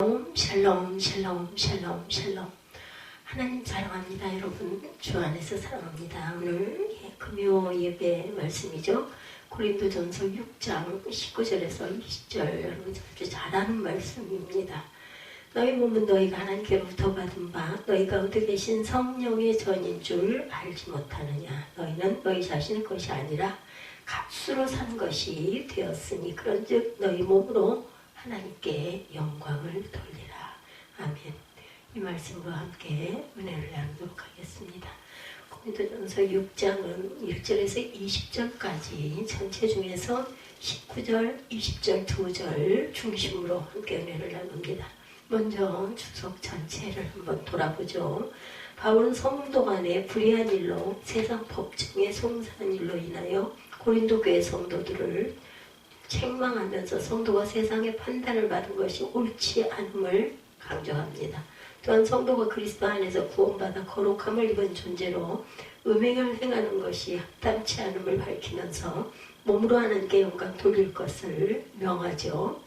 샬롬 샬롬 샬롬 샬롬. 하나님 사랑합니다. 여러분 주 안에서 사랑합니다. 오늘 금요 예배 말씀이죠. 고린도전서 6장 19절에서 20절. 여러분 아주 잘 아는 말씀입니다. 너희 몸은 너희가 하나님께로부터 받은 바 너희 가운데 계신 성령의 전인 줄 알지 못하느냐. 너희는 너희 자신의 것이 아니라 값으로 산 것이 되었으니 그런즉 너희 몸으로 하나님께 영광을 돌리라. 아멘. 이 말씀과 함께 은혜를 나누도록 하겠습니다. 고린도전서 6장은 1절에서 20절까지 전체 중에서 19절, 20절 2절 중심으로 함께 은혜를 나눕니다. 먼저 주석 전체를 한번 돌아보죠. 바울은 성도 간에 불의한 일로 세상 법정에 송사한 일로 인하여 고린도 교회 성도들을 책망하면서 성도가 세상의 판단을 받은 것이 옳지 않음을 강조합니다. 또한 성도가 그리스도 안에서 구원받아 거룩함을 입은 존재로 음행을 행하는 것이 합당치 않음을 밝히면서 몸으로 하나님께 영광 돌릴 것을 명하죠.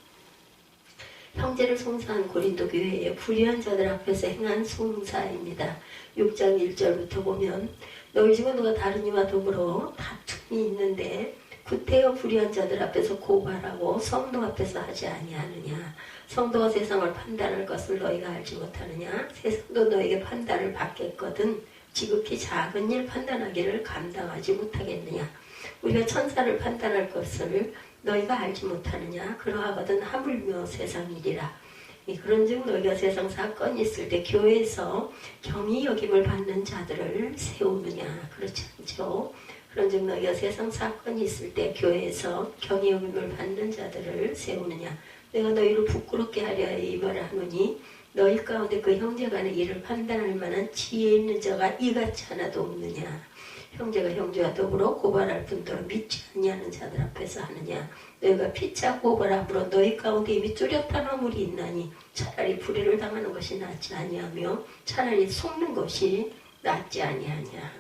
형제를 송사한 고린도 교회의 불의한 자들 앞에서 행한 송사입니다. 6장 1절부터 보면 너희 중에 누가 다른 이와 더불어 다툼이 있는데 구태여 불의한 자들 앞에서 고발하고 성도 앞에서 하지 아니하느냐. 성도가 세상을 판단할 것을 너희가 알지 못하느냐. 세상도 너에게 판단을 받겠거든 지극히 작은 일 판단하기를 감당하지 못하겠느냐. 우리가 천사를 판단할 것을 너희가 알지 못하느냐. 그러하거든 하물며 세상 일이라. 그런즉 너희가 세상 사건이 있을 때 교회에서 경히 여김을 받는 자들을 세우느냐. 그렇지 않죠. 그런즉 너희가 세상 사건이 있을 때 교회에서 경히 여김을 받는 자들을 세우느냐. 내가 너희를 부끄럽게 하려 이 말을 하노니 너희 가운데 그 형제 간의 일을 판단할 만한 지혜 있는 자가 이같이 하나도 없느냐. 형제가 형제와 더불어 고발할 뿐더러 믿지 아니하는 자들 앞에서 하느냐. 너희가 피차 고발함으로 너희 가운데 이미 뚜렷한 허물이 있나니 차라리 불의를 당하는 것이 낫지 아니하며 차라리 속는 것이 낫지 아니하냐.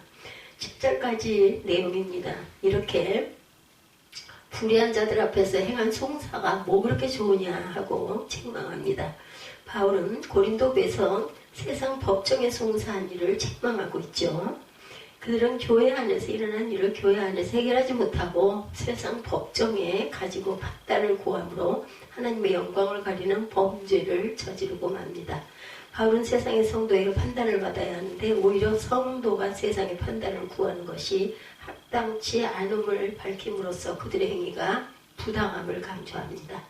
10절까지 내용입니다. 이렇게 불의한 자들 앞에서 행한 송사가 뭐 그렇게 좋으냐 하고 책망합니다. 바울은 고린도에서 세상 법정에 송사한 일을 책망하고 있죠. 그들은 교회 안에서 일어난 일을 교회 안에서 해결하지 못하고 세상 법정에 가지고 판단을 구함으로 하나님의 영광을 가리는 범죄를 저지르고 맙니다. 바울은 세상의 성도에게 판단을 받아야 하는데 오히려 성도가 세상의 판단을 구하는 것이 합당치 않음을 밝힘으로써 그들의 행위가 부당함을 강조합니다.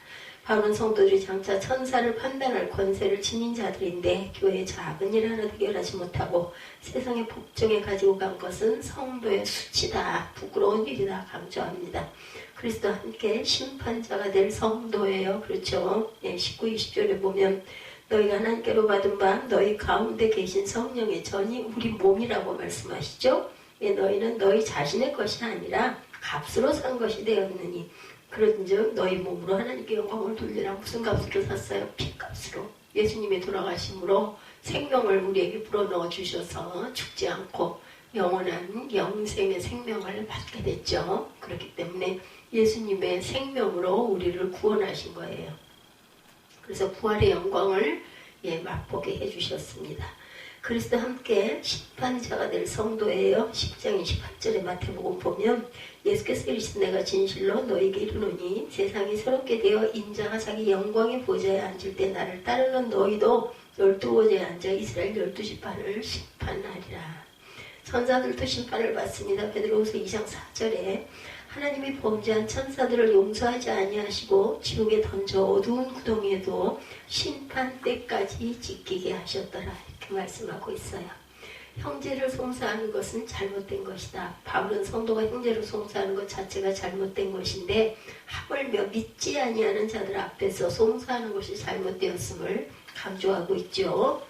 바울은 성도들이 장차 천사를 판단할 권세를 지닌 자들인데 교회의 작은 일 하나 해결하지 못하고 세상의 법정에 가지고 간 것은 성도의 수치다, 부끄러운 일이다 강조합니다. 그리스도와 함께 심판자가 될 성도예요. 그렇죠. 19, 20절에 보면 너희가 하나님께로 받은 바 너희 가운데 계신 성령의 전이 우리 몸이라고 말씀하시죠. 너희는 너희 자신의 것이 아니라 값으로 산 것이 되었느니 그런즉 너희 몸으로 하나님께 영광을 돌리라. 무슨 값으로 샀어요? 피값으로. 예수님의 돌아가심으로 생명을 우리에게 불어넣어 주셔서 죽지 않고 영원한 영생의 생명을 받게 됐죠. 그렇기 때문에 예수님의 생명으로 우리를 구원하신 거예요. 그래서 부활의 영광을 맛보게 해주셨습니다. 그리스도 함께 심판자가 될 성도예요. 10장 28절에 마태복음 보면 예수께서 이르시되 내가 진실로 너희에게 이르노니 세상이 새롭게 되어 인자가 자기 영광의 보좌에 앉을 때 나를 따르는 너희도 12보좌에 앉아 이스라엘 12지파를 심판하리라. 천사들도 심판을 받습니다. 베드로후서 2장 4절에 하나님이 범죄한 천사들을 용서하지 아니하시고 지옥에 던져 어두운 구덩이에도 심판 때까지 지키게 하셨더라. 이렇게 말씀하고 있어요. 형제를 송사하는 것은 잘못된 것이다. 바울은 성도가 형제를 송사하는 것 자체가 잘못된 것인데 하물며 믿지 아니하는 자들 앞에서 송사하는 것이 잘못되었음을 강조하고 있죠.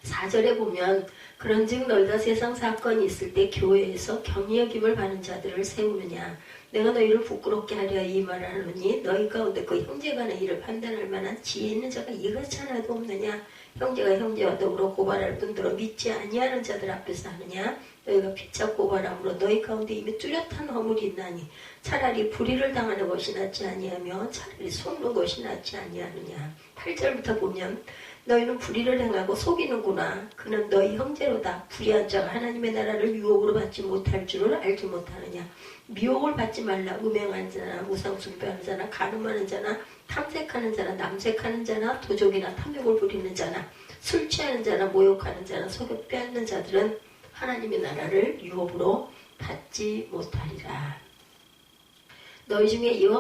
4절에 보면 그런즉 너희가 세상 사건이 있을 때 교회에서 경히 여김을 받는 자들을 세우느냐. 내가 너희를 부끄럽게 하려 이 말을 하노니 너희 가운데 그 형제 간의 일을 판단할 만한 지혜 있는 자가 이같이 하나도 없느냐. 형제가 형제와 더불어 고발할 뿐더러 믿지 아니하는 자들 앞에서 하느냐. 너희가 피차고 바람으로 너희 가운데 이미 뚜렷한 허물이 있나니 차라리 불의를 당하는 것이 낫지 아니하며 차라리 속는 것이 낫지 아니하느냐. 8절부터 보면 너희는 불의를 행하고 속이는구나. 그는 너희 형제로다. 불의한 자가 하나님의 나라를 유혹으로 받지 못할 줄을 알지 못하느냐. 미혹을 받지 말라. 음행하는 자나 우상숭배하는 자나 간음하는 자나 탐색하는 자나 남색하는 자나 도적이나 탐욕을 부리는 자나 술 취하는 자나 모욕하는 자나 속여 빼앗는 자들은 하나님의 나라를 유혹으로 받지 못하리라. 너희 중에 이와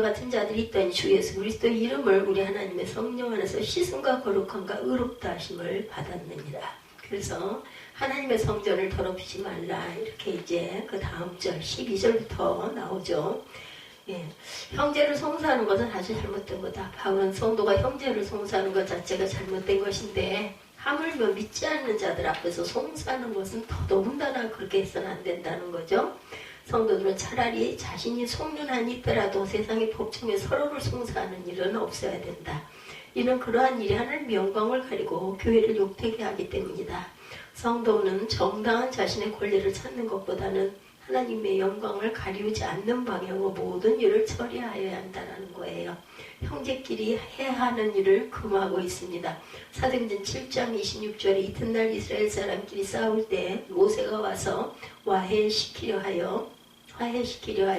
같은 자들이 있더니 주 예수 그리스도의 이름을 우리 하나님의 성령 안에서 씻음과 거룩함과 의롭다 하심을 받았느니라. 그래서 하나님의 성전을 더럽히지 말라. 이렇게 이제 그 다음 절 12절부터 나오죠. 예. 형제를 송사하는 것은 아주 잘못된 거다. 바울은 성도가 형제를 송사하는 것 자체가 잘못된 것인데 하물며 믿지 않는 자들 앞에서 송사하는 것은 더더군다나 그렇게 해서는 안 된다는 거죠. 성도들은 차라리 자신이 속는 한이 있더라도 세상의 법정에 서로를 송사하는 일은 없어야 된다. 이는 그러한 일이 하나님의 영광을 가리고 교회를 욕되게 하기 때문이다. 성도는 정당한 자신의 권리를 찾는 것보다는 하나님의 영광을 가리우지 않는 방향으로 모든 일을 처리하여야 한다는 거예요. 형제끼리 해야 하는 일을 금하고 있습니다. 사도행전 7장 26절에 이튿날 이스라엘 사람끼리 싸울 때 모세가 와서 화해시키려 하여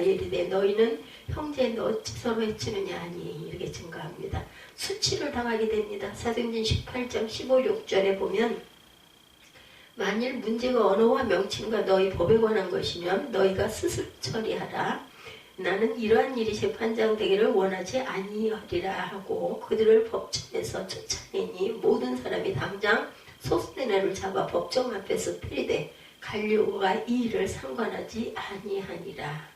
이르되 너희는 형제인데 어찌 서로 해치느냐 하니 이렇게 증거합니다. 수치를 당하게 됩니다. 사도행전 18장 15, 6절에 보면 만일 문제가 언어와 명칭과 너희 법에 관한 것이면 너희가 스스로 처리하라. 나는 이러한 일이 재판장 되기를 원하지 아니하리라 하고 그들을 법정에서 쫓아내니 모든 사람이 당장 소스데나를 잡아 법정 앞에서 패리되 갈리오가 이 일을 상관하지 아니하니라.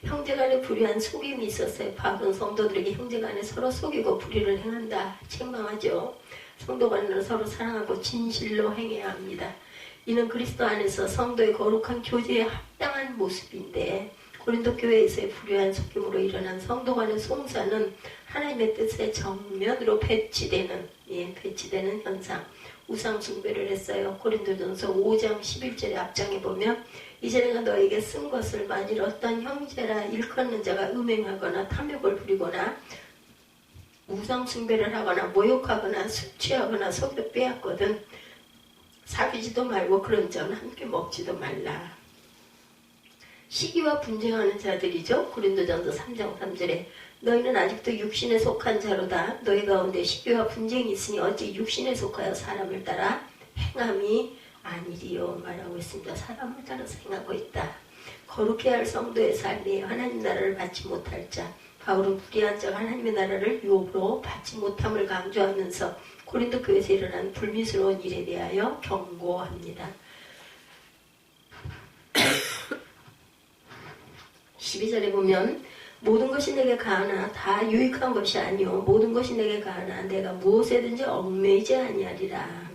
형제간에 불의한 속임이 있었어요. 바울은 성도들에게 형제간에 서로 속이고 불의를 행한다. 책망하죠. 성도간에는 서로 사랑하고 진실로 행해야 합니다. 이는 그리스도 안에서 성도의 거룩한 교제에 합당한 모습인데 고린도 교회에서의 불의한 속임으로 일어난 성도 간의 송사는 하나님의 뜻에 정면으로 배치되는 현상. 우상 숭배를 했어요. 고린도전서 5장 11절의 앞장에 보면 이제 내가 너에게 쓴 것을 만일 어떤 형제라 일컫는 자가 음행하거나 탐욕을 부리거나 우상 숭배를 하거나 모욕하거나 술 취하거나 속여 빼앗거든 사귀지도 말고 그런 자는 함께 먹지도 말라. 시기와 분쟁하는 자들이죠. 고린도전서 3장 3절에 너희는 아직도 육신에 속한 자로다. 너희 가운데 시기와 분쟁이 있으니 어찌 육신에 속하여 사람을 따라 행함이 아니리요 말하고 있습니다. 사람을 따라서 행하고 있다. 거룩해야 할 성도의 삶에 하나님 나라를 받지 못할 자. 바울은 불의한 자가 하나님의 나라를 유혹으로 받지 못함을 강조하면서 고린도 교회에서 일어난 불미스러운 일에 대하여 경고합니다. 12절에 보면 모든 것이 내게 가하나 다 유익한 것이 아니요 모든 것이 내게 가하나 내가 무엇에든지 얽매이지 아니하리라.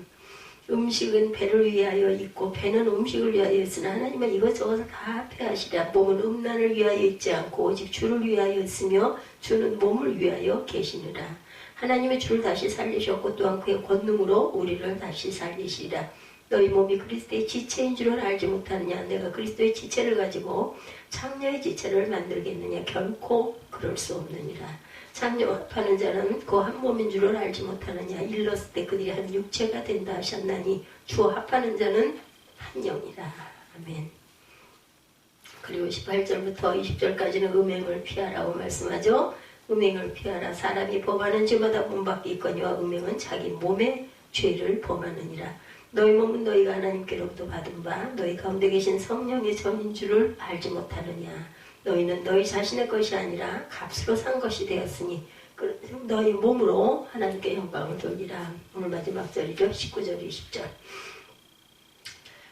음식은 배를 위하여 있고 배는 음식을 위하여 있으나 하나님은 이것저것을 다 패하시라. 몸은 음란을 위하여 있지 않고 오직 주를 위하여 있으며 주는 몸을 위하여 계시느라. 하나님의 주를 다시 살리셨고 또한 그의 권능으로 우리를 다시 살리시리라. 너희 몸이 그리스도의 지체인 줄을 알지 못하느냐. 내가 그리스도의 지체를 가지고 창녀의 지체를 만들겠느냐. 결코 그럴 수 없느니라. 창녀와 합하는 자는 그 한 몸인 줄을 알지 못하느냐. 일렀을 때 그들이 한 육체가 된다 하셨나니 주와 합하는 자는 한 영이라. 아멘. 그리고 18절부터 20절까지는 음행을 피하라고 말씀하죠. 음행을 피하라. 사람이 범하는 죄마다 본받기 있거니와 음행은 자기 몸의 죄를 범하느니라. 너희 몸은 너희가 하나님께로부터 받은 바 너희 가운데 계신 성령의 전인 줄을 알지 못하느냐. 너희는 너희 자신의 것이 아니라 값으로 산 것이 되었으니 너희 몸으로 하나님께 영광을 돌리라. 오늘 마지막 절이죠. 19절 20절.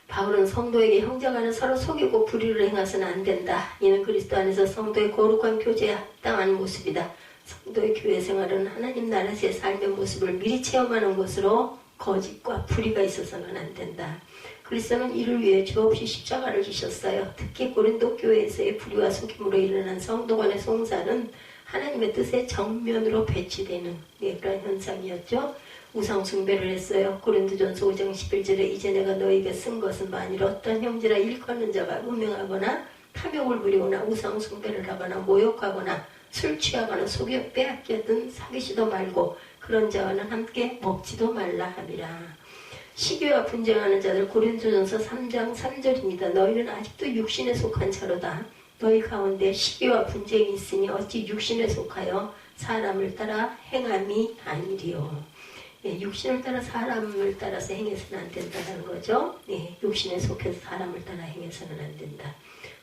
바울은 성도에게 형제간에 서로 속이고 불의를 행해서는 안 된다. 이는 그리스도 안에서 성도의 거룩한 교제에 합당한 모습이다. 성도의 교회 생활은 하나님 나라에서의 삶의 모습을 미리 체험하는 것으로 거짓과 불의가 있어서는 안 된다. 그리스도는 이를 위해 죄없이 십자가를 지셨어요. 특히 고린도 교회에서의 불의와 속임으로 일어난 성도 간의 송사는 하나님의 뜻에 정면으로 배치되는 그런 현상이었죠. 우상 숭배를 했어요. 고린도전서 5장 11절에 이제 내가 너에게 쓴 것은 만일 어떤 형제라 일컫는 자가 음행하거나 탐욕을 부리거나 우상 숭배를 하거나 모욕하거나 술 취하거나 속여 빼앗겼든 사귀지도 말고 그런 자와는 함께 먹지도 말라 함이라. 시기와 분쟁하는 자들 고린도전서 3장 3절입니다. 너희는 아직도 육신에 속한 자로다. 너희 가운데 시기와 분쟁이 있으니 어찌 육신에 속하여 사람을 따라 행함이 아니리요. 육신을 따라 사람을 따라서 행해서는 안 된다는 거죠. 육신에 속해서 사람을 따라 행해서는 안 된다.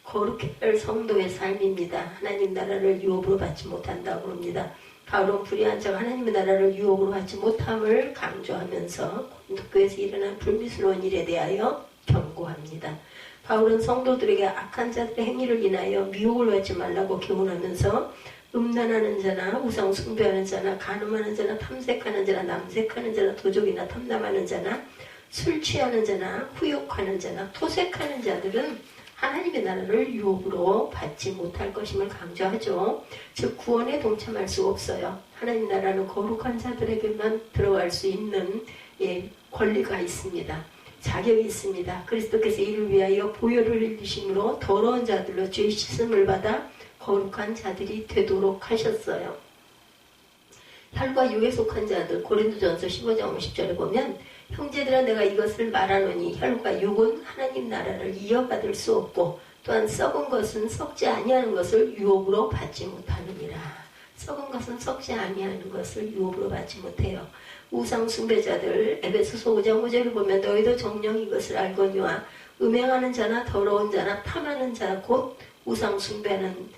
거룩해야 할 성도의 삶입니다. 하나님 나라를 유업으로 받지 못한다고 합니다. 바울은 불의한 자가 하나님의 나라를 유업으로 받지 못함을 강조하면서 고린도교에서 일어난 불미스러운 일에 대하여 경고합니다. 바울은 성도들에게 악한 자들의 행위를 인하여 미혹을 받지 말라고 교훈하면서 음란하는 자나 우상 숭배하는 자나 간음하는 자나 탐색하는 자나 남색하는 자나 도적이나 탐남하는 자나 술 취하는 자나 후욕하는 자나 토색하는 자들은 하나님의 나라를 유업으로 받지 못할 것임을 강조하죠. 즉 구원에 동참할 수 없어요. 하나님 나라는 거룩한 자들에게만 들어갈 수 있는 권리가 있습니다. 자격이 있습니다. 그리스도께서 이를 위하여 보혈을 흘리심으로 더러운 자들로 죄 씻음을 받아 거룩한 자들이 되도록 하셨어요. 혈과 육에 속한 자들 고린도전서 15장 50절에 보면 형제들아 내가 이것을 말하노니 혈과 육은 하나님 나라를 이어받을 수 없고 또한 썩은 것은 썩지 아니하는 것을 유업으로 받지 못하느니라. 썩은 것은 썩지 아니하는 것을 유업으로 받지 못해요. 우상 숭배자들 에베소서 5장 5절을 보면 너희도 정녕 이것을 알거니와 음행하는 자나 더러운 자나 탐하는 자 곧 우상 숭배하는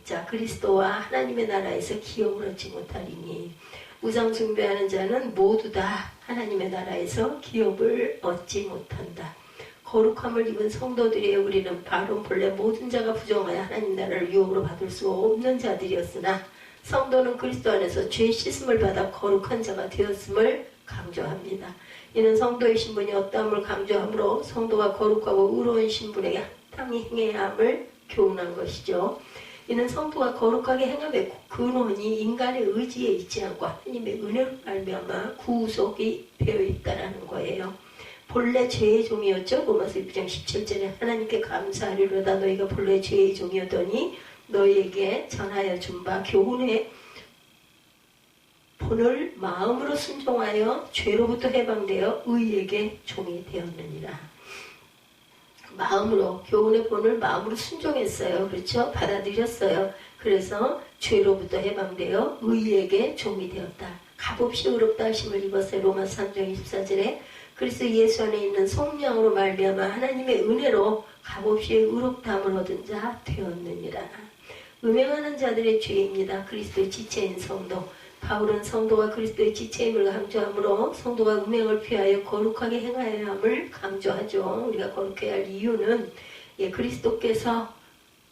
자 그리스도와 하나님의 나라에서 기업을 얻지 못하리니 우상 숭배하는 자는 모두 다 하나님의 나라에서 기업을 얻지 못한다. 거룩함을 입은 성도들이여 우리는 바로 본래 모든 자가 부정하여 하나님 나라를 유업으로 받을 수 없는 자들이었으나 성도는 그리스도 안에서 죄 씻음을 받아 거룩한 자가 되었음을 강조합니다. 이는 성도의 신분이 어떠함을 강조하므로 성도가 거룩하고 의로운 신분에게 합당히 행해야 함을 교훈한 것이죠. 이는 성도가 거룩하게 행함의 근원이 인간의 의지에 있지 않고 하나님의 은혜로 말미암아 구속이 되어 있다라는 거예요. 본래 죄의 종이었죠. 로마서 6장 17절에 하나님께 감사하리로다 너희가 본래 죄의 종이었더니 너희에게 전하여 준 바 교훈의 본을 마음으로 순종하여 죄로부터 해방되어 의에게 종이 되었느니라. 마음으로 교훈의 본을 마음으로 순종했어요. 그렇죠? 받아들였어요. 그래서 죄로부터 해방되어 의에게 종이 되었다. 값없이 의롭다 하심을 입었어요. 로마서 3장 24절에 그리스도 예수 안에 있는 성령으로 말미암아 하나님의 은혜로 값없이 의롭다함을 얻은 자 되었느니라. 음행하는 자들의 죄입니다. 그리스도의 지체인 성도. 바울은 성도가 그리스도의 지체임을 강조하므로 성도가 음행을 피하여 거룩하게 행하여야 함을 강조하죠. 우리가 거룩해야 할 이유는 그리스도께서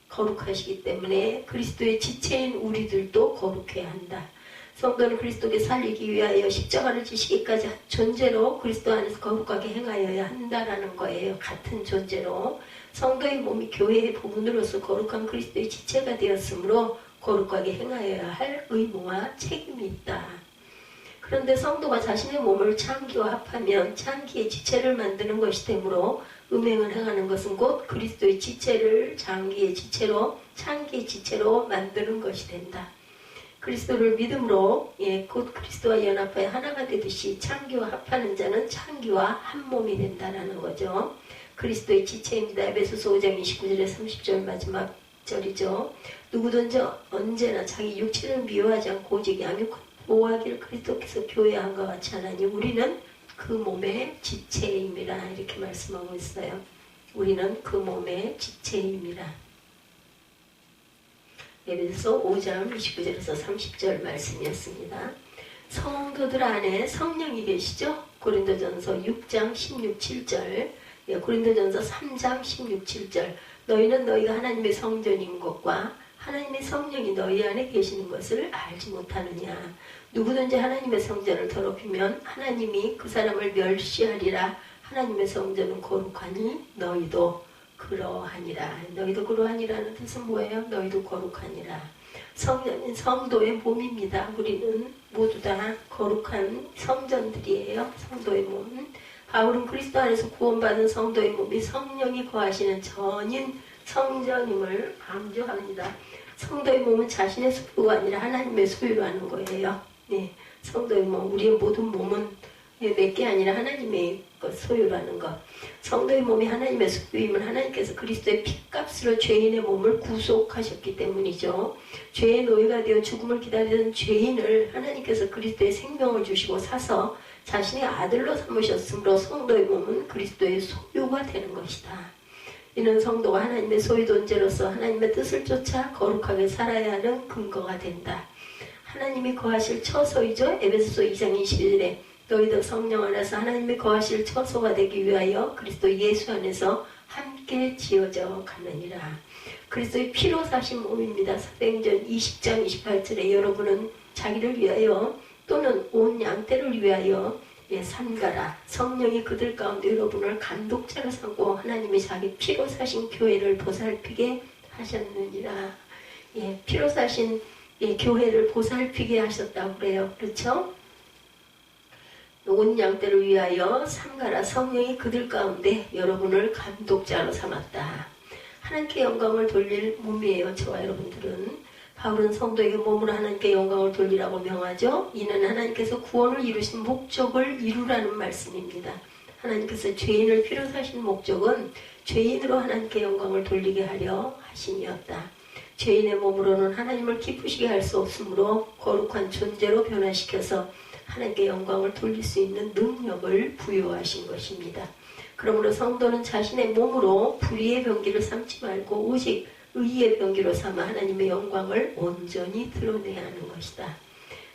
거룩하시기 때문에 그리스도의 지체인 우리들도 거룩해야 한다. 성도는 그리스도께 살리기 위하여 십자가를 지시기까지 한 존재로 그리스도 안에서 거룩하게 행하여야 한다라는 거예요. 같은 존재로. 성도의 몸이 교회의 부분으로서 거룩한 그리스도의 지체가 되었으므로 거룩하게 행하여야 할 의무와 책임이 있다. 그런데 성도가 자신의 몸을 창기와 합하면 창기의 지체를 만드는 것이 되므로 음행을 행하는 것은 곧 그리스도의 지체를 창기의 지체로 만드는 것이 된다. 그리스도를 믿음으로 곧 그리스도와 연합하여 하나가 되듯이 창기와 합하는 자는 창기와 한 몸이 된다는 거죠. 그리스도의 지체입니다. 에베소서 5장 29절에 30절 마지막 절이죠. 누구든지 언제나 자기 육체를 미워하지 않고 오직 양육하고 보호하기를 그리스도께서 교회한 것 같이 하나니 우리는 그 몸의 지체임이라 이렇게 말씀하고 있어요. 우리는 그 몸의 지체임이라. 에베소서 5장 29절에서 30절 말씀이었습니다. 성도들 안에 성령이 계시죠? 고린도전서 6장 16, 7절 고린도전서 3장 16, 7절 너희는 너희가 하나님의 성전인 것과 하나님의 성령이 너희 안에 계시는 것을 알지 못하느냐. 누구든지 하나님의 성전을 더럽히면 하나님이 그 사람을 멸시하리라. 하나님의 성전은 거룩하니 너희도 그러하니라. 너희도 그러하니라는 뜻은 뭐예요? 너희도 거룩하니라. 성도의 몸입니다. 우리는 모두 다 거룩한 성전들이에요. 성도의 몸. 바울은 그리스도 안에서 구원받은 성도의 몸이 성령이 거하시는 전인 성전임을 강조합니다. 성도의 몸은 자신의 소유가 아니라 하나님의 소유로 하는 거예요. 네, 성도의 몸, 우리의 모든 몸은 내게 아니라 하나님의 소유로 하는 것. 성도의 몸이 하나님의 소유임을 하나님께서 그리스도의 피값으로 죄인의 몸을 구속하셨기 때문이죠. 죄의 노예가 되어 죽음을 기다리던 죄인을 하나님께서 그리스도의 생명을 주시고 사서 자신의 아들로 삼으셨으므로 성도의 몸은 그리스도의 소유가 되는 것이다. 이는 성도가 하나님의 소유 존재로서 하나님의 뜻을 쫓아 거룩하게 살아야 하는 근거가 된다. 하나님이 거하실 처소이죠. 에베소서 2장 21절에 너희도 성령 안에서 하나님이 거하실 처소가 되기 위하여 그리스도 예수 안에서 함께 지어져 가느니라. 그리스도의 피로 사신 몸입니다. 사도행전 20장 28절에 여러분은 자기를 위하여 또는 온 양떼를 위하여 삼가라. 성령이 그들 가운데 여러분을 감독자로 삼고 하나님이 자기 피로 사신 교회를 보살피게 하셨느니라. 피로 사신 교회를 보살피게 하셨다고 그래요. 그렇죠? 온 양떼를 위하여 삼가라. 성령이 그들 가운데 여러분을 감독자로 삼았다. 하나님께 영광을 돌릴 몸이에요. 저와 여러분들은. 바울은 성도에게 몸으로 하나님께 영광을 돌리라고 명하죠. 이는 하나님께서 구원을 이루신 목적을 이루라는 말씀입니다. 하나님께서 죄인을 피로 사신 목적은 죄인으로 하나님께 영광을 돌리게 하려 하심이었다. 죄인의 몸으로는 하나님을 기쁘시게 할 수 없으므로 거룩한 존재로 변화시켜서 하나님께 영광을 돌릴 수 있는 능력을 부여하신 것입니다. 그러므로 성도는 자신의 몸으로 불의의 병기를 삼지 말고 오직 의의 병기로 삼아 하나님의 영광을 온전히 드러내야 하는 것이다.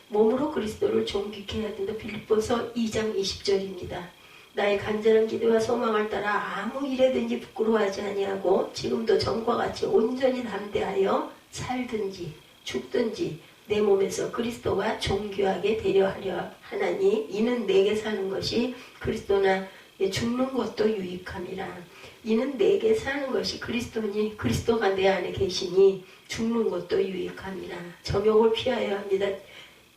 몸으로 그리스도를 존귀케 해야 된다. 빌립보서 2장 20절입니다. 나의 간절한 기도와 소망을 따라 아무 일에든지 부끄러워하지 아니하고 지금도 전과 같이 온전히 담대하여 살든지 죽든지 내 몸에서 그리스도와 존귀하게 되려 하려 하나니 이는 내게 사는 것이 그리스도나 죽는 것도 유익함이라. 이는 내게 사는 것이 그리스도니 그리스도가 내 안에 계시니 죽는 것도 유익함이라. 정욕을 피하여야 합니다.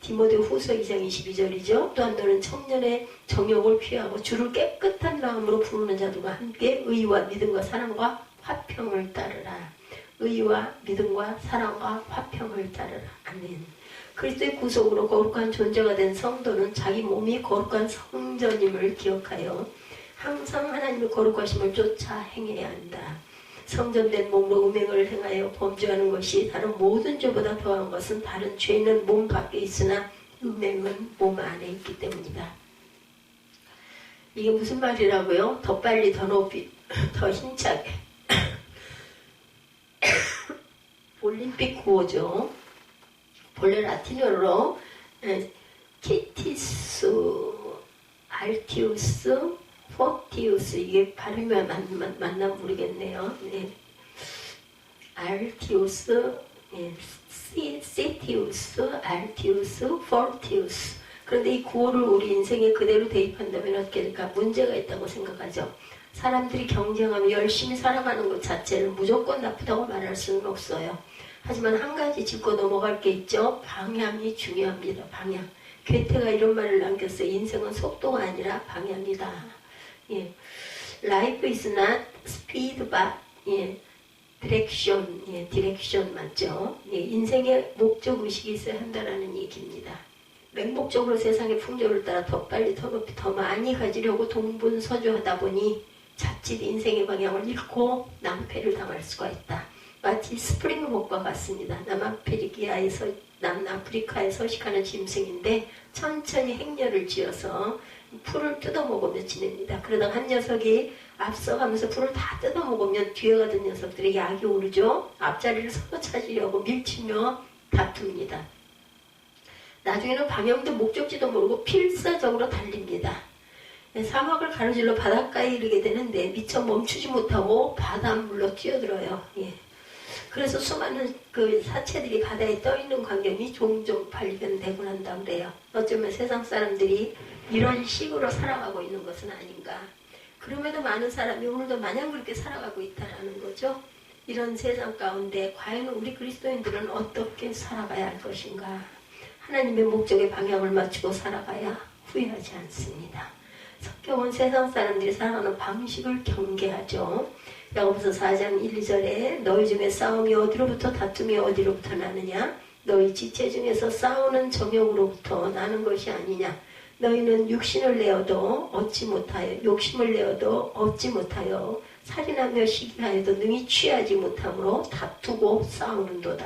디모데 후서 2장 22절이죠. 또한 너는 청년의 정욕을 피하고 주를 깨끗한 마음으로 부르는 자들과 함께 의와 믿음과 사랑과 화평을 따르라. 의와 믿음과 사랑과 화평을 따르라. 아멘. 그리스도의 구속으로 거룩한 존재가 된 성도는 자기 몸이 거룩한 성전임을 기억하여 항상 하나님의 거룩하심을 쫓아 행해야 한다. 성전된 몸으로 음행을 행하여 범죄하는 것이 다른 모든 죄보다 더한 것은 다른 죄는 몸 밖에 있으나 음행은 몸 안에 있기 때문이다. 이게 무슨 말이라고요? 더 빨리, 더 높이, 더 힘차게. 올림픽 구호죠. 본래 라틴어로 키티스, 알티우스, 포티우스, 이게 발음이 맞나 모르겠네요. 네. 알티우스, 시티우스, 알티우스, 포티우스. 그런데 이 구호를 우리 인생에 그대로 대입한다면 어떻게 될까? 문제가 있다고 생각하죠. 사람들이 경쟁하며 열심히 살아가는 것 자체를 무조건 나쁘다고 말할 수는 없어요. 하지만 한 가지 짚고 넘어갈 게 있죠. 방향이 중요합니다. 방향. 괴테가 이런 말을 남겼어요. 인생은 속도가 아니라 방향이다. Life is not speed but direction. direction 맞죠? 인생의 목적의식이 있어야 한다는 얘기입니다. 맹목적으로 세상의 풍조를 따라 더 빨리 더 높이 더 많이 가지려고 동분서주하다 보니 자칫 인생의 방향을 잃고 낭패를 당할 수가 있다. 마치 스프링복과 같습니다. 남아프리카에 서식하는 짐승인데 천천히 행렬을 지어서 풀을 뜯어먹으며 지냅니다. 그러다가 한 녀석이 앞서가면서 풀을 다 뜯어먹으면 뒤에 가던 녀석들이 약이 오르죠. 앞자리를 서로 찾으려고 밀치며 다툽니다. 나중에는 방향도 목적지도 모르고 필사적으로 달립니다. 사막을 가로질러 바닷가에 이르게 되는데 미처 멈추지 못하고 바닷물로 뛰어들어요. 그래서 수많은 그 사체들이 바다에 떠있는 광경이 종종 발견되곤 한다고 그래요. 어쩌면 세상 사람들이 이런 식으로 살아가고 있는 것은 아닌가. 그럼에도 많은 사람이 오늘도 마냥 그렇게 살아가고 있다는 거죠. 이런 세상 가운데 과연 우리 그리스도인들은 어떻게 살아가야 할 것인가? 하나님의 목적에 방향을 맞추고 살아가야 후회하지 않습니다. 성경은 세상 사람들이 살아가는 방식을 경계하죠. 야고보서 4장 1, 2절에 너희 중에 싸움이 어디로부터 다툼이 어디로부터 나느냐? 너희 지체 중에서 싸우는 정욕으로부터 나는 것이 아니냐? 너희는 육신을 내어도 얻지 못하여 욕심을 내어도 얻지 못하여 살인하며 시기하여도 능히 취하지 못하므로 다투고 싸우는도다.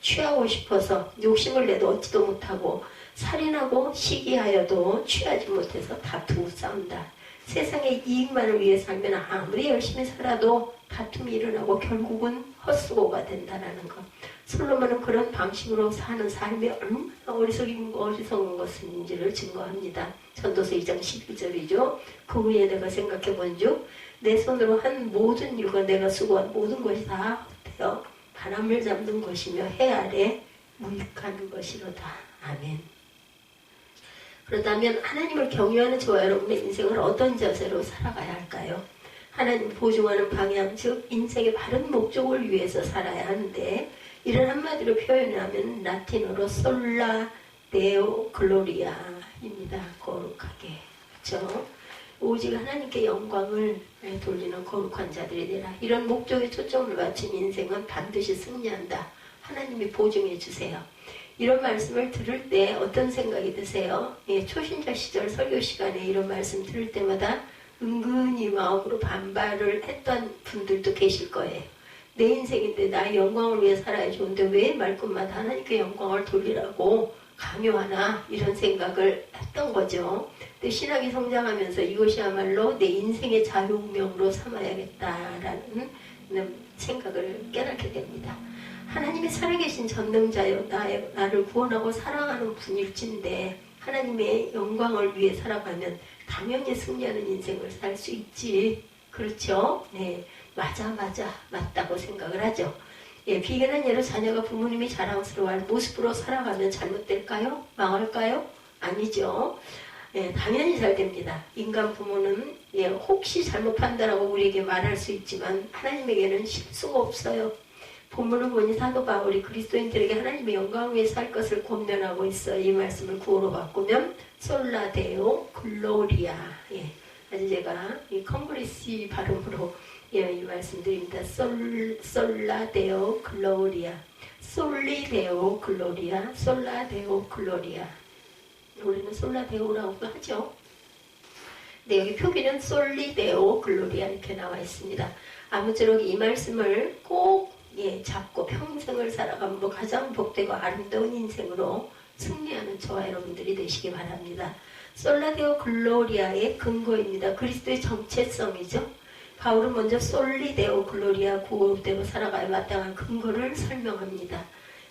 취하고 싶어서 욕심을 내도 얻지도 못하고 살인하고 시기하여도 취하지 못해서 다투고 싸운다. 세상의 이익만을 위해 살면 아무리 열심히 살아도 다툼이 일어나고 결국은 헛수고가 된다는 것. 솔로몬은 그런 방식으로 사는 삶이 얼마나 어리석은 것인지를 증거합니다. 전도서 2장 11절이죠. 그 후에 내가 생각해 본즉 내 손으로 한 모든 일과 내가 수고한 모든 것이 다 헛되어 바람을 잡는 것이며 해 아래 무익한 것이로다. 아멘. 그렇다면 하나님을 경외하는 저와 여러분의 인생을 어떤 자세로 살아가야 할까요? 하나님 보증하는 방향, 즉 인생의 바른 목적을 위해서 살아야 하는데 이를 한마디로 표현하면 라틴어로 솔라 데오 글로리아입니다. 거룩하게. 그렇죠? 오직 하나님께 영광을 돌리는 거룩한 자들이 되라. 이런 목적에 초점을 맞춘 인생은 반드시 승리한다. 하나님이 보증해 주세요. 이런 말씀을 들을 때 어떤 생각이 드세요? 초신자 시절 설교 시간에 이런 말씀 들을 때마다 은근히 마음으로 반발을 했던 분들도 계실 거예요. 내 인생인데 나의 영광을 위해 살아야 좋은데 왜 말끝마다 하나님께 영광을 돌리라고 강요하나 이런 생각을 했던 거죠. 근데 신학이 성장하면서 이것이야말로 내 인생의 자유운명으로 삼아야겠다라는 생각을 깨닫게 됩니다. 하나님이 살아계신 전능자여 나를 구원하고 사랑하는 분일진데 하나님의 영광을 위해 살아가면 당연히 승리하는 인생을 살 수 있지. 그렇죠? 네, 맞다고 생각을 하죠. 예, 비견한 예로 자녀가 부모님이 자랑스러워할 모습으로 살아가면 잘못될까요? 망할까요? 아니죠. 예, 당연히 잘 됩니다. 인간 부모는 혹시 잘못 판단하고 우리에게 말할 수 있지만 하나님에게는 실수가 없어요. 본문을 보니 사도 바울이 그리스도인들에게 하나님의 영광을 위해 살 것을 권면하고 있어요. 이 말씀을 구어로 바꾸면 솔라데오 글로리아. 예, 아주 제가 이 컴브리시 발음으로 이 말씀드립니다. 솔라데오 글로리아, 솔리데오 글로리아, 솔라데오 글로리아. 우리는 솔라데오라고도 하죠. 네, 여기 표기는 솔리데오 글로리아 이렇게 나와 있습니다. 아무쪼록 이 말씀을 꼭 잡고 평생을 살아가면 가장 복되고 아름다운 인생으로 승리하는 저와 여러분들이 되시기 바랍니다. 솔라데오 글로리아의 근거입니다. 그리스도의 정체성이죠. 바울은 먼저 솔리데오 글로리아 구원되고 살아가야 마땅한 근거를 설명합니다.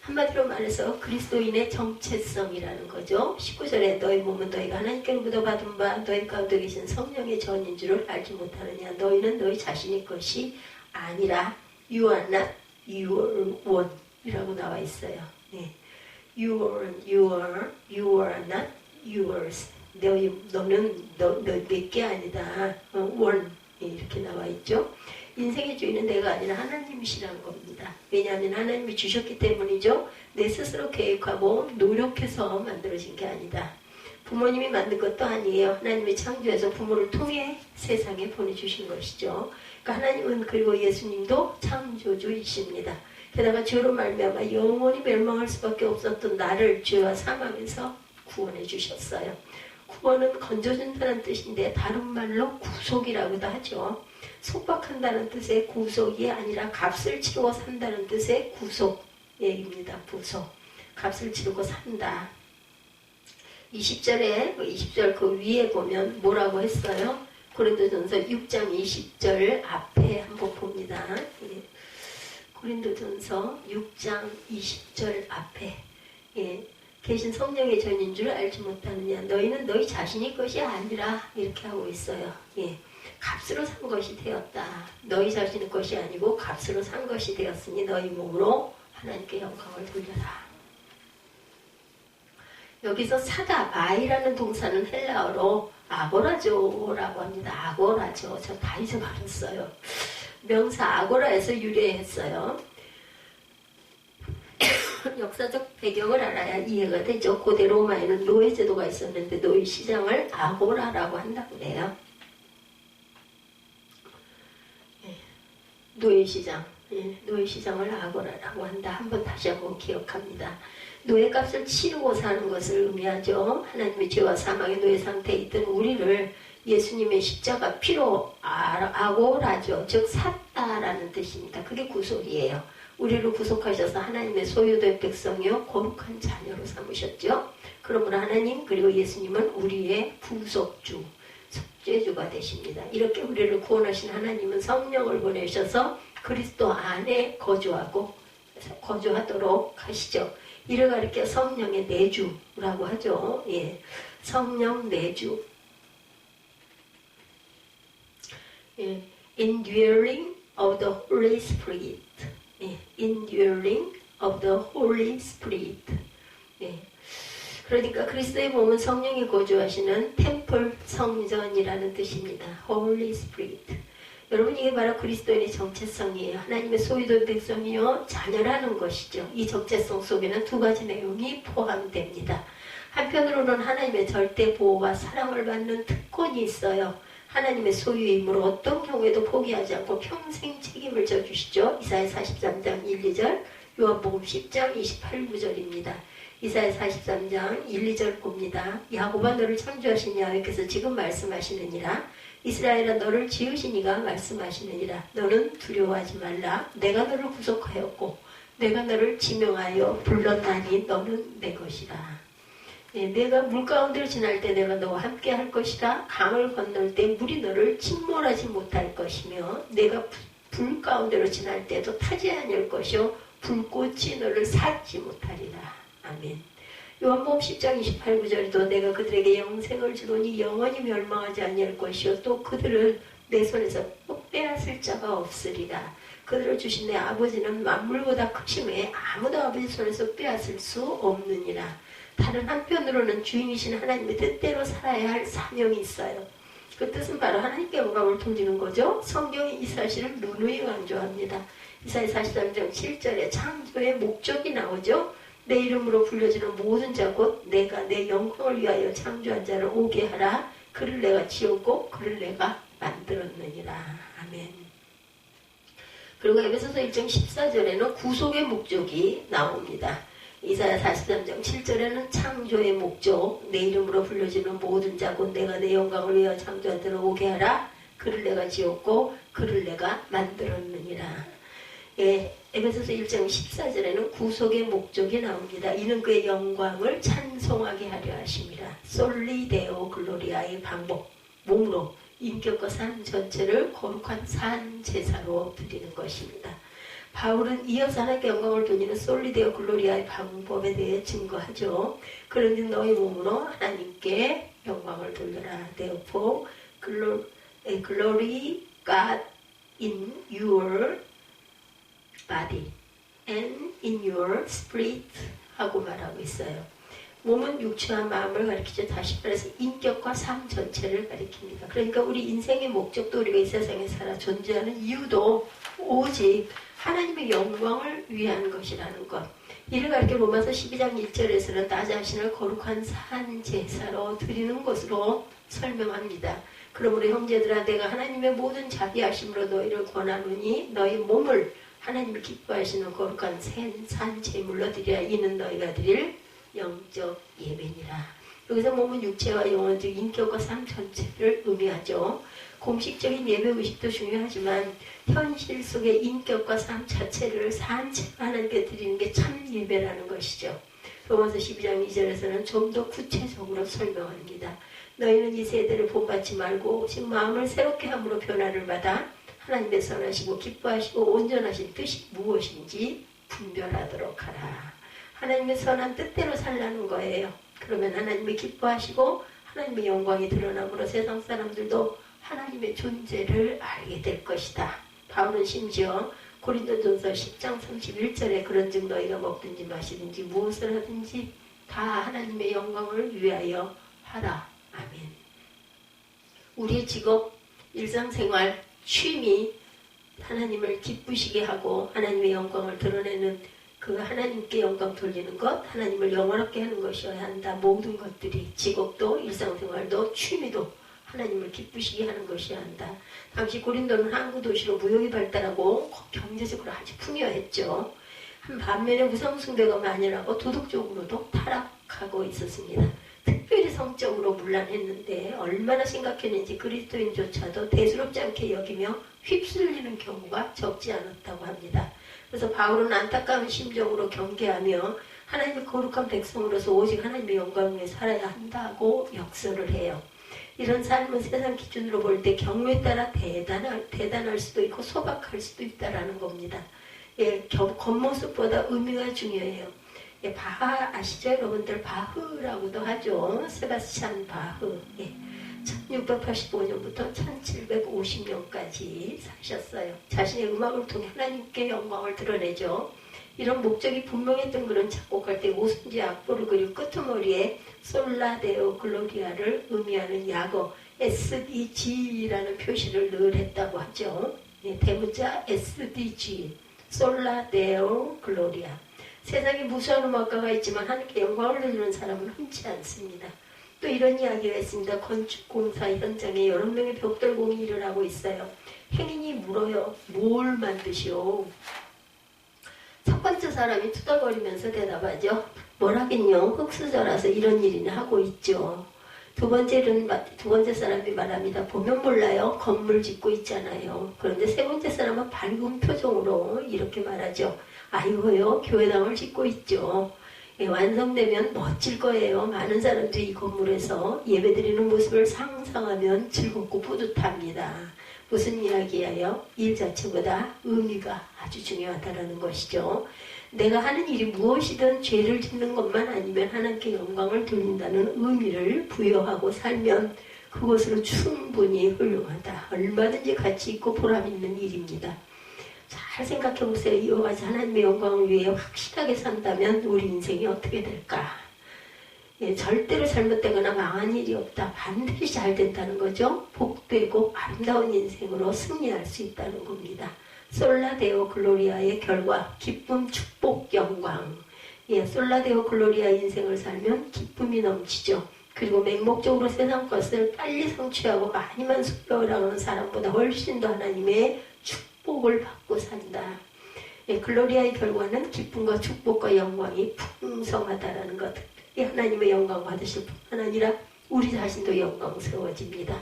한마디로 말해서 그리스도인의 정체성이라는 거죠. 19절에 너희 몸은 너희가 하나님께로부터 받은 바 너희 가운데 계신 성령의 전인 줄을 알지 못하느냐. 너희는 너희 자신의 것이 아니라 You are not your own 이라고 나와 있어요. 네. You are not yours. 너는 내게 아니다. one 이렇게 나와 있죠. 인생의 주인은 내가 아니라 하나님이시라는 겁니다. 왜냐하면 하나님이 주셨기 때문이죠. 내 스스로 계획하고 노력해서 만들어진 게 아니다. 부모님이 만든 것도 아니에요. 하나님이 창조해서 부모를 통해 세상에 보내주신 것이죠. 그러니까 하나님은 그리고 예수님도 창조주이십니다. 게다가 죄로 말미암아 영원히 멸망할 수밖에 없었던 나를 죄와 사망에서 구원해 주셨어요. 구원은 건져준다는 뜻인데 다른 말로 구속이라고도 하죠. 속박한다는 뜻의 구속이 아니라 값을 치르고 산다는 뜻의 구속 얘기입니다. 구속. 값을 치르고 산다. 20절 그 위에 보면 뭐라고 했어요? 고린도전서 6장 20절 앞에 한번 봅니다. 고린도전서 6장 20절 앞에 계신 성령의 전인 줄 알지 못하느냐. 너희는 너희 자신의 것이 아니라 이렇게 하고 있어요. 값으로 산 것이 되었다. 너희 자신의 것이 아니고 값으로 산 것이 되었으니 너희 몸으로 하나님께 영광을 돌려라. 여기서 사다, 바이라는 동사는 헬라어로 아고라조라고 합니다. 아고라조. 저 다 잊어버렸어요. 명사 아고라에서 유래했어요. 역사적 배경을 알아야 이해가 되죠. 고대 로마에는 노예제도가 있었는데 노예시장을 아고라라고 한다고 해요. 노예시장, 노예시장을 아고라라고 한다. 한번 다시 한번 기억합니다. 노예값을 치르고 사는 것을 의미하죠. 하나님의 죄와 사망의 노예 상태에 있던 우리를 예수님의 십자가 피로 아고라죠. 즉 샀다라는 뜻입니다. 그게 구속이에요. 우리를 구속하셔서 하나님의 소유된 백성이요 거룩한 자녀로 삼으셨죠. 그러므로 하나님 그리고 예수님은 우리의 구속주, 속죄주가 되십니다. 이렇게 우리를 구원하신 하나님은 성령을 보내셔서 그리스도 안에 거주하도록 하시죠. 이를 가리켜 성령의 내주라고 하죠. 예, 성령 내주. 예, indwelling of the Holy Spirit. 예, indwelling of the Holy Spirit. 예. 그러니까 그리스도의 몸은 성령이 거주하시는 템플 성전이라는 뜻입니다. Holy Spirit. 여러분 이게 바로 그리스도인의 정체성이에요. 하나님의 소유된 백성이요 자녀라는 것이죠. 이 정체성 속에는 두 가지 내용이 포함됩니다. 한편으로는 하나님의 절대 보호와 사랑을 받는 특권이 있어요. 하나님의 소유이므로 어떤 경우에도 포기하지 않고 평생 책임을 져주시죠. 이사야 43장 1, 2절, 요한복음 10장 28구절입니다. 이사야 43장 1, 2절 봅니다. 야곱아 너를 창조하신 야훼께서 지금 말씀하시느니라. 이스라엘아 너를 지으신 이가 말씀하시느니라. 너는 두려워하지 말라. 내가 너를 구속하였고 내가 너를 지명하여 불렀나니 너는 내 것이라. 예, 내가 물 가운데를 지날 때 내가 너와 함께 할 것이다. 강을 건널 때 물이 너를 침몰하지 못할 것이며 내가 불 가운데로 지날 때도 타지 않을 것이요 불꽃이 너를 삭지 못하리라. 아멘. 요한복음 10장 28구절에도 내가 그들에게 영생을 주노니 영원히 멸망하지 아니할 것이요 또 그들을 내 손에서 빼앗을 자가 없으리라. 그들을 주신 내 아버지는 만물보다 크심에 아무도 아버지 손에서 빼앗을 수 없느니라. 다른 한편으로는 주인이신 하나님의 뜻대로 살아야 할 사명이 있어요. 그 뜻은 바로 하나님께 영광을 돌리는 거죠. 성경이 이 사실을 누누이 강조합니다. 이사야 43장 7절에 창조의 목적이 나오죠. 내 이름으로 불려지는 모든 자 곧 내가 내 영광을 위하여 창조한 자를 오게 하라. 그를 내가 지었고 그를 내가 만들었느니라. 아멘. 그리고 에베소서 1장 14절에는 구속의 목적이 나옵니다. 이사야 43장 7절에는 창조의 목적, 내 이름으로 불려지는 모든 자 곧 내가 내 영광을 위하여 창조한 자를 오게 하라. 그를 내가 지었고 그를 내가 만들었느니라. 예, 에베소서 1장 14절에는 구속의 목적이 나옵니다. 이는 그의 영광을 찬송하게 하려 하심이라. 솔리데오 글로리아의 방법, 몸으로 인격과 삶 전체를 거룩한 산 제사로 드리는 것입니다. 바울은 이어서 하나님께 영광을 돌리는 솔리데오 글로리아의 방법에 대해 증거하죠. 그런데 너희 몸으로 하나님께 영광을 돌려라. Therefore, glory God in your body and in your spirit 하고 말하고 있어요. 몸은 육체와 마음을 가리키죠. 다시 말해서 인격과 삶 전체를 가리킵니다. 그러니까 우리 인생의 목적도 우리가 이 세상에 살아 존재하는 이유도 오직 하나님의 영광을 위한 것이라는 것. 이를 가리켜 로마서 12장 1절에서는 나 자신을 거룩한 산 제사로 드리는 것으로 설명합니다. 그러므로 형제들아 내가 하나님의 모든 자비하심으로 너희를 권하노니 너희 몸을 하나님을 기뻐하시는 거룩한 산 제물로 드리라. 이는 너희가 드릴 영적 예배니라. 여기서 몸은 육체와 영혼 즉 인격과 삶 전체를 의미하죠. 공식적인 예배 의식도 중요하지만 현실 속의 인격과 삶 자체를 산채로 하나님께 드리는 게 참 예배라는 것이죠. 로마서 12장 2절에서는 좀 더 구체적으로 설명합니다. 너희는 이 세대를 본받지 말고 오직 마음을 새롭게 함으로 변화를 받아 하나님의 선하시고 기뻐하시고 온전하신 뜻이 무엇인지 분별하도록 하라. 하나님의 선한 뜻대로 살라는 거예요. 그러면 하나님이 기뻐하시고 하나님의 영광이 드러남으로 세상 사람들도 하나님의 존재를 알게 될 것이다. 바울은 심지어 고린도전서 10장 31절에 그런즉 너희가 먹든지 마시든지 무엇을 하든지 다 하나님의 영광을 위하여 하라. 아멘. 우리의 직업, 일상생활, 취미 하나님을 기쁘시게 하고 하나님의 영광을 드러내는 그 하나님께 영광 돌리는 것, 하나님을 영원하게 하는 것이어야 한다. 모든 것들이 직업도 일상생활도 취미도 하나님을 기쁘시게 하는 것이어야 한다. 당시 고린도는 항구 도시로 무역이 발달하고 경제적으로 아주 풍요했죠. 반면에 우상숭배가 만연하고 도덕적으로도 타락하고 있었습니다. 특별히 성적으로 문란했는데 얼마나 심각했는지 그리스도인조차도 대수롭지 않게 여기며 휩쓸리는 경우가 적지 않았다고 합니다. 그래서 바울은 안타까운 심정으로 경계하며 하나님의 거룩한 백성으로서 오직 하나님의 영광 위에 살아야 한다고 역설을 해요. 이런 삶은 세상 기준으로 볼 때 경우에 따라 대단할 수도 있고 소박할 수도 있다라는 겁니다. 예, 겉모습보다 의미가 중요해요. 예, 바하 아시죠? 여러분들 바흐라고도 하죠. 세바스찬 바흐. 예, 1685년부터 1750년까지 사셨어요. 자신의 음악을 통해 하나님께 영광을 드러내죠. 이런 목적이 분명했던 그런 작곡할 때 오순지 악보를 그리고 끄트머리에 솔라데오 글로리아를 의미하는 약어 SDG라는 표시를 늘 했다고 하죠. 예, 대문자 SDG 솔라데오 글로리아. 세상에 무수한 음악가가 있지만 하나님께 영광을 돌리는 사람은 흔치 않습니다. 또 이런 이야기가 있습니다. 건축공사 현장에 여러 명의 벽돌공이 일을 하고 있어요. 행인이 물어요. 뭘 만드시오? 첫 번째 사람이 투덜거리면서 대답하죠. 뭐라긴요. 흙수저라서 이런 일이나 하고 있죠. 두 번째 사람이 말합니다. 보면 몰라요. 건물 짓고 있잖아요. 그런데 세 번째 사람은 밝은 표정으로 이렇게 말하죠. 아이고요. 교회당을 짓고 있죠. 예, 완성되면 멋질 거예요. 많은 사람들이 이 건물에서 예배드리는 모습을 상상하면 즐겁고 뿌듯합니다. 무슨 이야기예요? 일 자체보다 의미가 아주 중요하다는 것이죠. 내가 하는 일이 무엇이든 죄를 짓는 것만 아니면 하나님께 영광을 돌린다는 의미를 부여하고 살면 그것으로 충분히 훌륭하다. 얼마든지 가치 있고 보람 있는 일입니다. 잘 생각해 보세요. 이와 같이 하나님의 영광을 위해 확실하게 산다면 우리 인생이 어떻게 될까? 예, 절대로 잘못되거나 망한 일이 없다. 반드시 잘 된다는 거죠. 복되고 아름다운 인생으로 승리할 수 있다는 겁니다. 솔라데오 글로리아의 결과, 기쁨, 축복, 영광. 예, 솔라데오 글로리아 인생을 살면 기쁨이 넘치죠. 그리고 맹목적으로 세상 것을 빨리 성취하고 많이만 소유하려는 사람보다 훨씬 더 하나님의 축복을 받고 산다. 예, 글로리아의 결과는 기쁨과 축복과 영광이 풍성하다라는 것. 하나님의 영광 받으실 뿐만 아니라 우리 자신도 영광스러워집니다.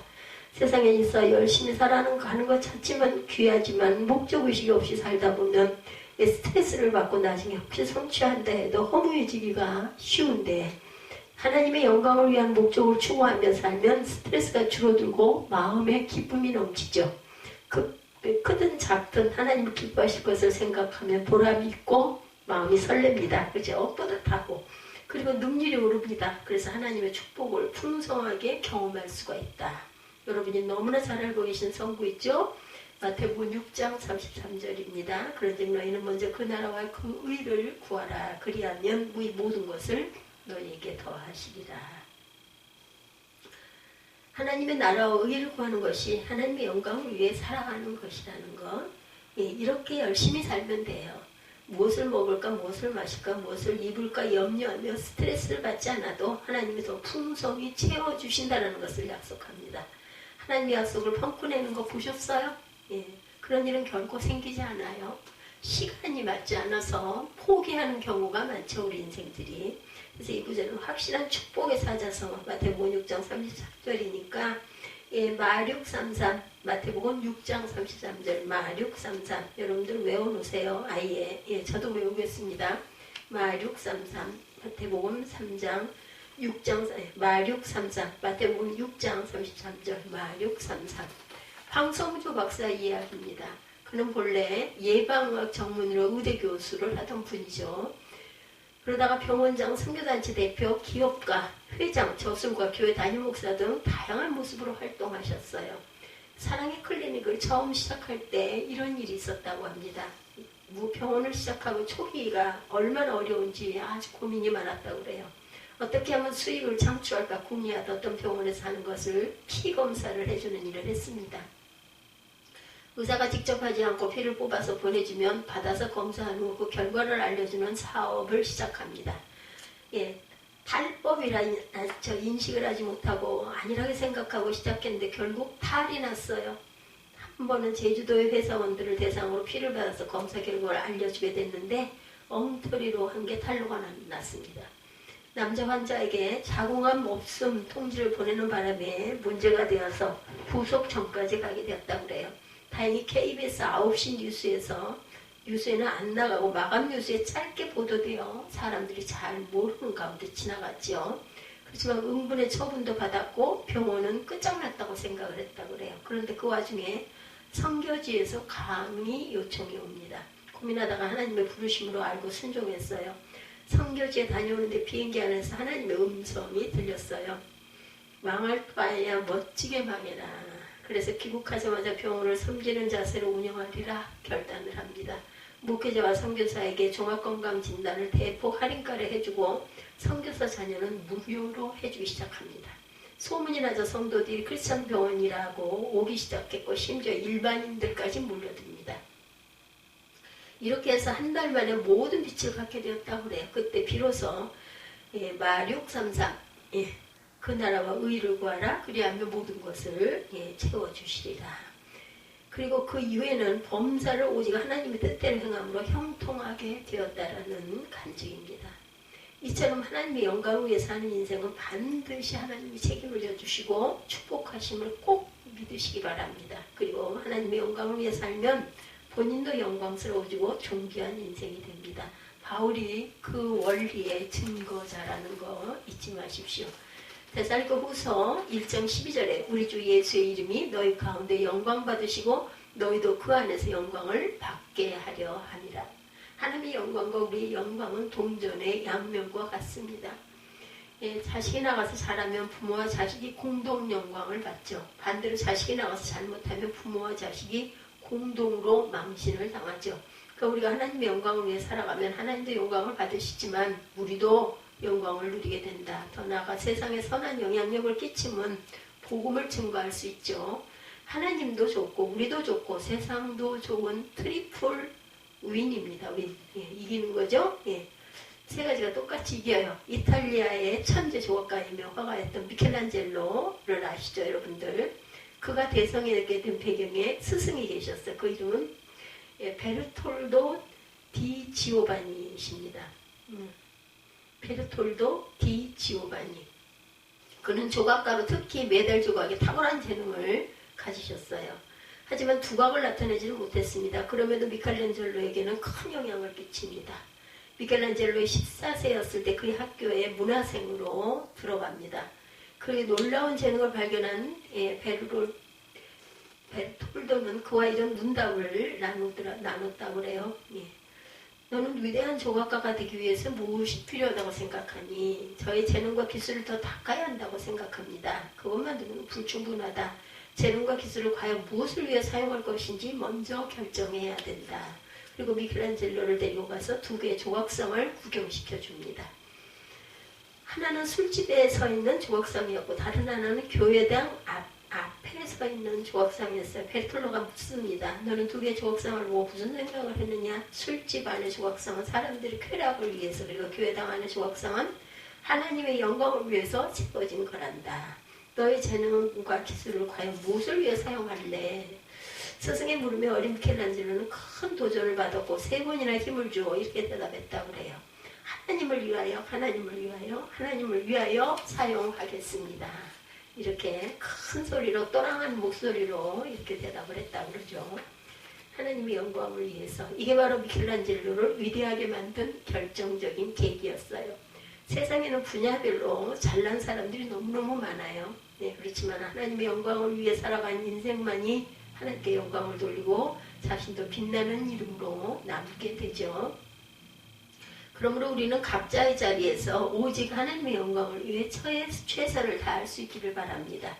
세상에 있어 열심히 살아가는 것 자체만 귀하지만 목적의식이 없이 살다 보면 스트레스를 받고 나중에 혹시 성취한다 해도 허무해지기가 쉬운데 하나님의 영광을 위한 목적을 추구하며 살면 스트레스가 줄어들고 마음에 기쁨이 넘치죠. 크든 작든 하나님을 기뻐하실 것을 생각하면 보람이 있고 마음이 설렙니다. 그죠? 뿌듯하고 그리고 능률이 오릅니다. 그래서 하나님의 축복을 풍성하게 경험할 수가 있다. 여러분이 너무나 잘 알고 계신 성구 있죠? 마태복음 6장 33절입니다. 그런즉 너희는 먼저 그 나라와 그 의를 구하라. 그리하면 이 모든 것을 너희에게 더하시리라. 하나님의 나라와 의를 구하는 것이 하나님의 영광을 위해 살아가는 것이라는 것. 예, 이렇게 열심히 살면 돼요. 무엇을 먹을까, 무엇을 마실까, 무엇을 입을까 염려하며 스트레스를 받지 않아도 하나님이 더 풍성히 채워주신다는 것을 약속합니다. 하나님의 약속을 펑크내는 거 보셨어요? 예, 그런 일은 결코 생기지 않아요. 시간이 맞지 않아서 포기하는 경우가 많죠, 우리 인생들이. 그래서 이 구절은 확실한 축복에 찾아서 마태복음 6장 34절이니까 예, 마륙33 마태복음 6장 33절 마륙33 여러분들 외워놓으세요. 아예 예, 저도 외우겠습니다. 마륙33 마태복음 3장 6장 마륙33 마태복음 6장 33절 마륙33 황성조 박사 이야기입니다. 그는 본래 예방의학 전문으로 의대 교수를 하던 분이죠. 그러다가 병원장, 선교단체 대표, 기업가, 회장, 저술가, 교회 담임 목사 등 다양한 모습으로 활동하셨어요. 사랑의 클리닉을 처음 시작할 때 이런 일이 있었다고 합니다. 병원을 시작하고 초기가 얼마나 어려운지 아주 고민이 많았다고 그래요. 어떻게 하면 수익을 창출할까 궁리하다 어떤 병원에서 하는 것을 피 검사를 해주는 일을 했습니다. 의사가 직접 하지 않고 피를 뽑아서 보내주면 받아서 검사한 후 그 결과를 알려주는 사업을 시작합니다. 예, 탈법이라 인식을 하지 못하고 안일하게 생각하고 시작했는데 결국 탈이 났어요. 한 번은 제주도의 회사원들을 대상으로 피를 받아서 검사 결과를 알려주게 됐는데 엉터리로 한 게 탈로가 났습니다. 남자 환자에게 자궁암 없음 통지를 보내는 바람에 문제가 되어서 구속 전까지 가게 되었다고 그래요. 다행히 KBS 9시 뉴스에는 안 나가고 마감 뉴스에 짧게 보도되어 사람들이 잘 모르는 가운데 지나갔죠. 그렇지만 응분의 처분도 받았고 병원은 끝장났다고 생각을 했다고 그래요. 그런데 그 와중에 선교지에서 강의 요청이 옵니다. 고민하다가 하나님의 부르심으로 알고 순종했어요. 선교지에 다녀오는데 비행기 안에서 하나님의 음성이 들렸어요. 망할 바에야 멋지게 망해라. 그래서 귀국하자마자 병원을 섬기는 자세로 운영하리라 결단을 합니다. 목회자와 선교사에게 종합건강 진단을 대폭 할인가를 해주고 선교사 자녀는 무료로 해주기 시작합니다. 소문이 나자 성도들이 크리스찬 병원이라고 오기 시작했고 심지어 일반인들까지 몰려듭니다. 이렇게 해서 한 달 만에 모든 빛을 갖게 되었다고 그래요. 그때 비로소 마633 그 나라와 의를 구하라 그리하면 모든 것을 채워주시리라. 그리고 그 이후에는 범사를 오직 하나님의 뜻대로 행함으로 형통하게 되었다라는 간증입니다. 이처럼 하나님의 영광을 위해 사는 인생은 반드시 하나님이 책임을 져주시고 축복하심을 꼭 믿으시기 바랍니다. 그리고 하나님의 영광을 위해 살면 본인도 영광스러워지고 존귀한 인생이 됩니다. 바울이 그 원리의 증거자라는 거 잊지 마십시오. 데살로니가 후서 1장 12절에 우리 주 예수의 이름이 너희 가운데 영광 받으시고 너희도 그 안에서 영광을 받게 하려 함이라. 하나님의 영광과 우리의 영광은 동전의 양면과 같습니다. 자식이 나가서 잘하면 부모와 자식이 공동 영광을 받죠. 반대로 자식이 나가서 잘못하면 부모와 자식이 공동으로 망신을 당하죠. 그러니까 우리가 하나님의 영광을 위해 살아가면 하나님도 영광을 받으시지만 우리도 영광을 누리게 된다. 더 나아가 세상에 선한 영향력을 끼치면 복음을 증거할 수 있죠. 하나님도 좋고 우리도 좋고 세상도 좋은 트리플 윈입니다. 윈. 이기는 거죠. 세 가지가 똑같이 이겨요. 이탈리아의 천재 조각가이며 화가였던 미켈란젤로를 아시죠, 여러분들? 그가 대성에 된 배경에 스승이 계셨어요. 그 이름은 베르톨도 디 지오바니십니다. 베르톨도 디 지오바니. 그는 조각가로 특히 메달 조각에 탁월한 재능을 가지셨어요. 하지만 두각을 나타내지는 못했습니다. 그럼에도 미켈란젤로에게는 큰 영향을 끼칩니다. 미켈란젤로의 14세였을 때 그의 학교에 문화생으로 들어갑니다. 그의 놀라운 재능을 발견한 베르톨도는 그와 이런 문답을 나눴다고 해요. 너는 위대한 조각가가 되기 위해서 무엇이 필요하다고 생각하니? 저의 재능과 기술을 더 닦아야 한다고 생각합니다. 그것만으로는 불충분하다. 재능과 기술을 과연 무엇을 위해 사용할 것인지 먼저 결정해야 된다. 그리고 미켈란젤로를 데리고 가서 두 개의 조각상을 구경시켜 줍니다. 하나는 술집에 서 있는 조각상이었고 다른 하나는 교회당 앞에 서 있는 조각상이었어요. 베르톨로가 묻습니다. 너는 두 개의 조각상을 보고 무슨 생각을 했느냐? 술집 안의 조각상은 사람들의 쾌락을 위해서, 그리고 교회당 안의 조각상은 하나님의 영광을 위해서 세워진 거란다. 너의 재능과 기술을 과연 무엇을 위해 사용할래? 스승의 물음에 어린 미켈란젤로는 큰 도전을 받았고 3번이나 힘을 주어 이렇게 대답했다고 그래요. 하나님을 위하여, 하나님을 위하여, 하나님을 위하여 사용하겠습니다. 이렇게 큰 소리로, 또랑한 목소리로 이렇게 대답을 했다고 그러죠. 하나님의 영광을 위해서. 이게 바로 미켈란젤로를 위대하게 만든 결정적인 계기였어요. 세상에는 분야별로 잘난 사람들이 너무너무 많아요. 그렇지만 하나님의 영광을 위해 살아간 인생만이 하나님께 영광을 돌리고 자신도 빛나는 이름으로 남게 되죠. 그러므로 우리는 각자의 자리에서 오직 하나님의 영광을 위해 최선을 다할 수 있기를 바랍니다.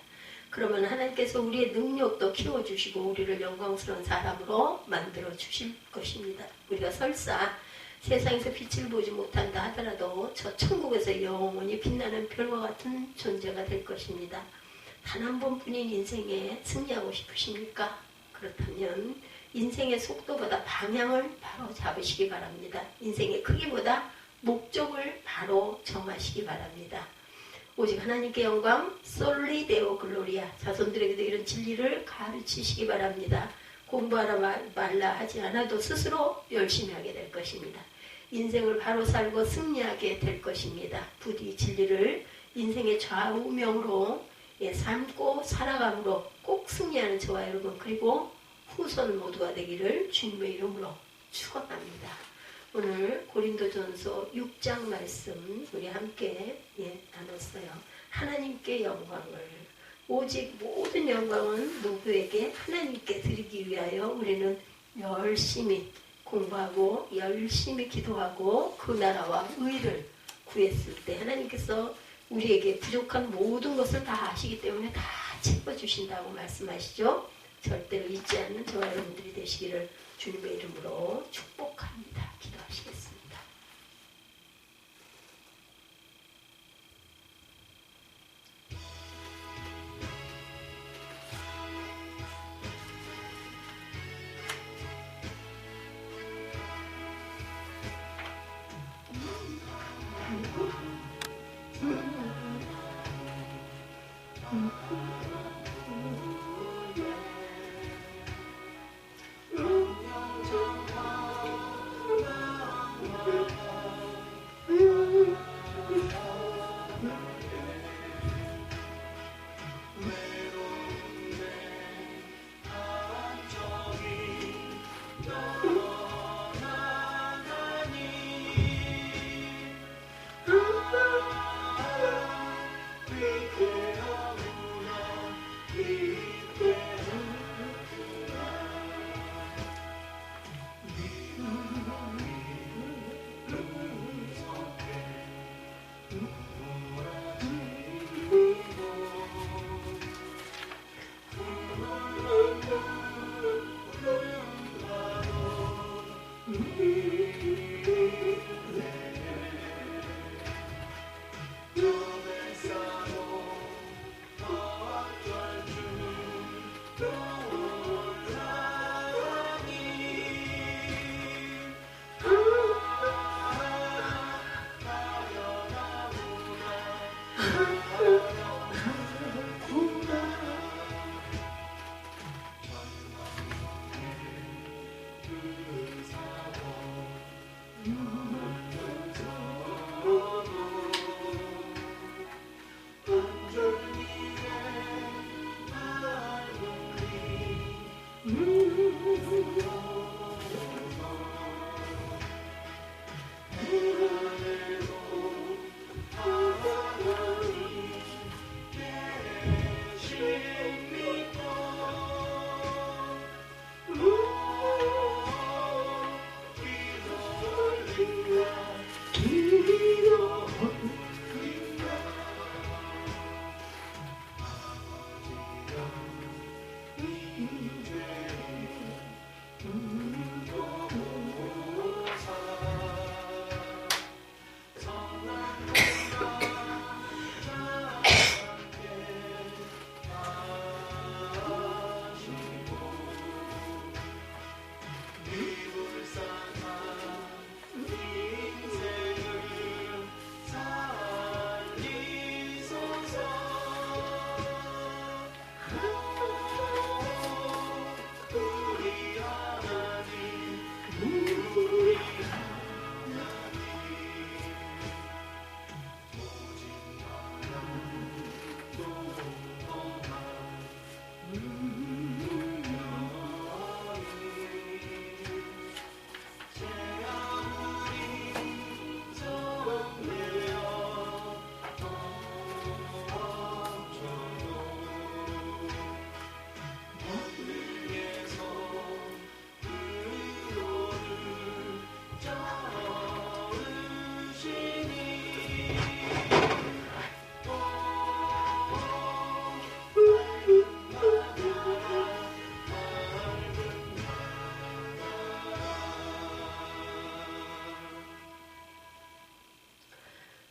그러면 하나님께서 우리의 능력도 키워주시고 우리를 영광스러운 사람으로 만들어 주실 것입니다. 우리가 설사 세상에서 빛을 보지 못한다 하더라도 저 천국에서 영원히 빛나는 별과 같은 존재가 될 것입니다. 단 한 번뿐인 인생에 승리하고 싶으십니까? 그렇다면 인생의 속도보다 방향을 바로 잡으시기 바랍니다. 인생의 크기보다 목적을 바로 정하시기 바랍니다. 오직 하나님께 영광, 솔리 데오 글로리아. 자손들에게도 이런 진리를 가르치시기 바랍니다. 공부하라 말라 하지 않아도 스스로 열심히 하게 될 것입니다. 인생을 바로 살고 승리하게 될 것입니다. 부디 진리를 인생의 좌우명으로 삶고 살아감으로 꼭 승리하는 저와 여러분, 그리고 후손 모두가 되기를 주님의 이름으로 축원합니다. 오늘 고린도전서 6장 말씀 우리 함께 나눴어요. 하나님께 영광을, 오직 모든 영광은 누구에게? 하나님께 드리기 위하여 우리는 열심히 공부하고 열심히 기도하고 그 나라와 의를 구했을 때 하나님께서 우리에게 부족한 모든 것을 다 아시기 때문에 다 채워주신다고 말씀하시죠. 절대로 잊지 않는 저와 여러분들이 되시기를 주님의 이름으로 축복합니다. 기도하시겠습니다.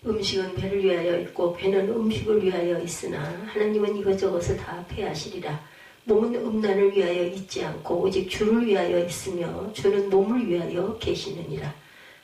음식은 배를 위하여 있고 배는 음식을 위하여 있으나 하나님은 이것저것을 다 패하시리라. 몸은 음란을 위하여 있지 않고 오직 주를 위하여 있으며 주는 몸을 위하여 계시느니라.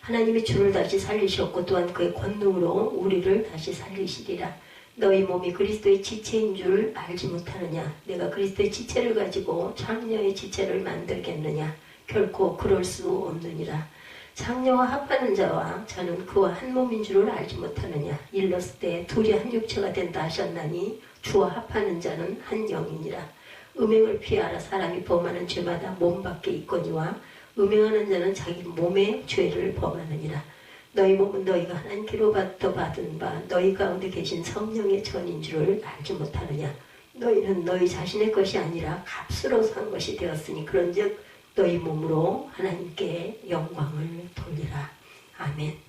하나님이 주를 다시 살리셨고 또한 그의 권능으로 우리를 다시 살리시리라. 너희 몸이 그리스도의 지체인 줄 알지 못하느냐? 내가 그리스도의 지체를 가지고 장녀의 지체를 만들겠느냐? 결코 그럴 수 없느니라. 장녀와 합하는 자와 저는 그와 한 몸인 줄을 알지 못하느냐? 일렀을 때 둘이 한 육체가 된다 하셨나니 주와 합하는 자는 한 영이니라. 음행을 피하라. 사람이 범하는 죄마다 몸 밖에 있거니와 음행하는 자는 자기 몸의 죄를 범하느니라. 너희 몸은 너희가 하나님께로부터 받은 바 너희 가운데 계신 성령의 전인 줄을 알지 못하느냐? 너희는 너희 자신의 것이 아니라 값으로 산 것이 되었으니 그런즉 너희 몸으로 하나님께 영광을 돌리라. 아멘.